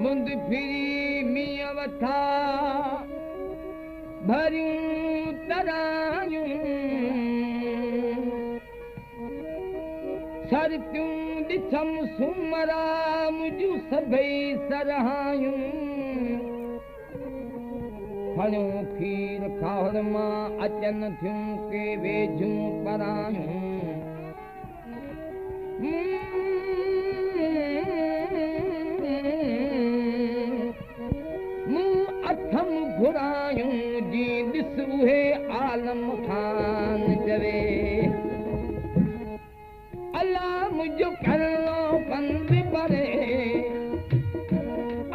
मुंद फिरी मियां वठा भरियूं तरायूं सरतियूं ॾिठम सुमरा मुंहिंजूं सभई सरहायूं खणियूं खीर खार मां अचनि थियूं के वेझूं परायूं अथम घुरायूं जी ॾिस उहे आलम खान चवे अल्लाह मुंहिंजो करणो बंद भरे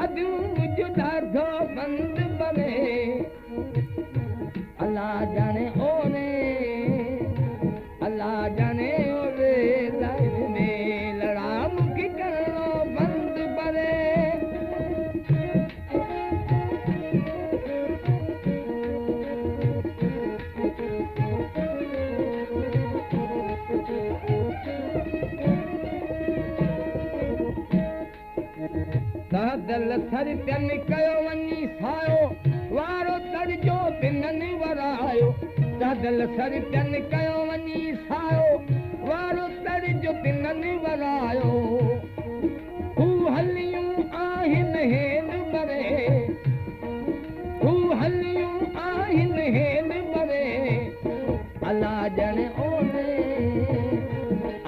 अॼु मुंहिंजो ॾाढो बंद भरे अल्लाह ॼाणे ओरे अल्लाह ॼाणे ओरे लाइफ में लड़ा मूंखे करणो बंद भरे सादल सर पियनि कयो वञी सायो वारो तड़िजो पिननि वरायो सादल सर पियनि कयो वञी सायो वारो तड़िजो पिननि वरायो हू हलियूं आहिनि हेल भरे हू हलियूं आहिनि हेल भरे अल्लाह ॼाणे ओरे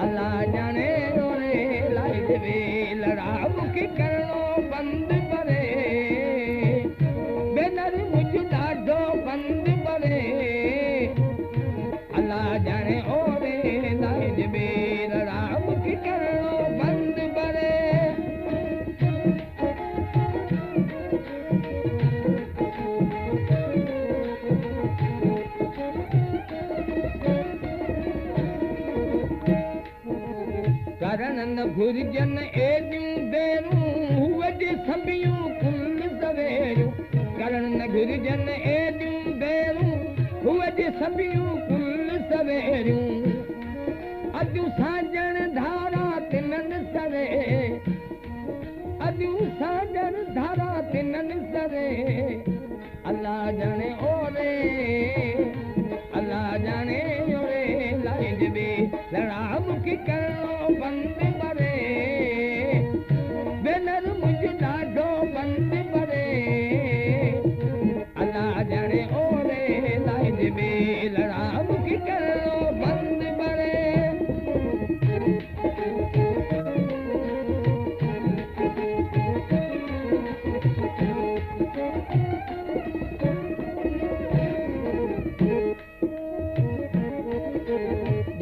अल्लाह ॼाणे ओरे लाई देवे लड़ा मूंखे करणो बंद भरे बेनर मुंहिंजो ॾाढो बंद भरे अल्लाह ॼाणे ओरे लाई देवे लड़ा मूंखे करणो बंद भरे करण न घुरिजनि एॾियूं देरूं हुए जे सभियूं कुल सवेरूं करण न घुरिजनि एॾियूं देरूं हुए जे सभियूं कुल सवेरूं अॼु साजण धारा तिननि सरे अॼु साजण धारा तिननि सरे अल्लाह ॼाणे ओरे अल्लाह ॼाणे ओरे लाई देवे लड़ा मूंखे करणो बंद भरे बेनर मुंहिंजो ॾाढो बंद भरे अल्लाह ॼाणे ओरे लाई देवे लड़ा मूंखे करणो बंद भरे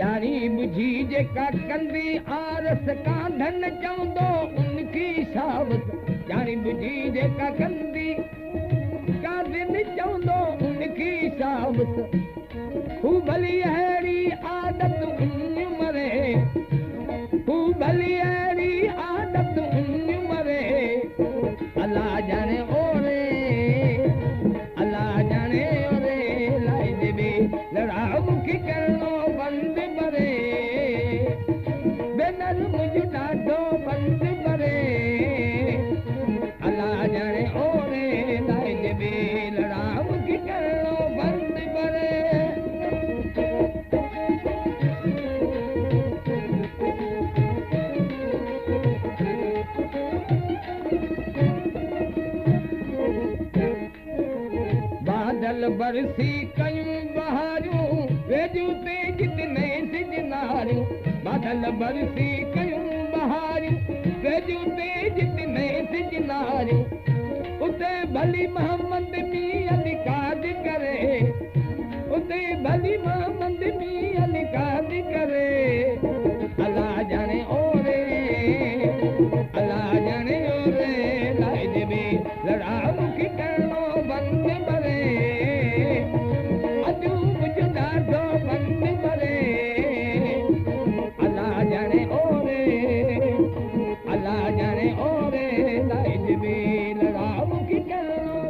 ॼाणी बुझी जेका कंदी आरस कांधन चवंदो उनकी सावत ॼाणी बुझी जेका कंदी कांधन चवंदो उनकी सावत हू भली अहिड़ी आदत उन मरे हू भली अहिड़ी आदत उन मरे अल्लाह ॼाणे ओरे अल्लाह ॼाणे ओरे लाई देवे लड़ा मूंखे करणो बंद भरे बेनर मुंहिंजो ॾाढो बंद भरे अल्लाह ॼाणे ओरे लाई देवे लड़ा मूंखे करणो बंद भरे बादल बरसी कयूं बहारियूं वेझूं तेज तिने सिजनारियूं बादल बरसी कयूं बहारियूं वेझूं तेज तिने सिजनारियूं उते भली मोहम्मद मियां निकाज करे उते भली मोहम्मद मियां निकाज करे अल्लाह ॼाणे ओरे अल्लाह ॼाणे ओरे लाई देवे लड़ा मूंखे करणो बंद भरे अॼु मुंहिंजो ॾाढो बंद भरे अल्लाह ॼाणे ओरे लाई जबे लड़ा मुखी करणो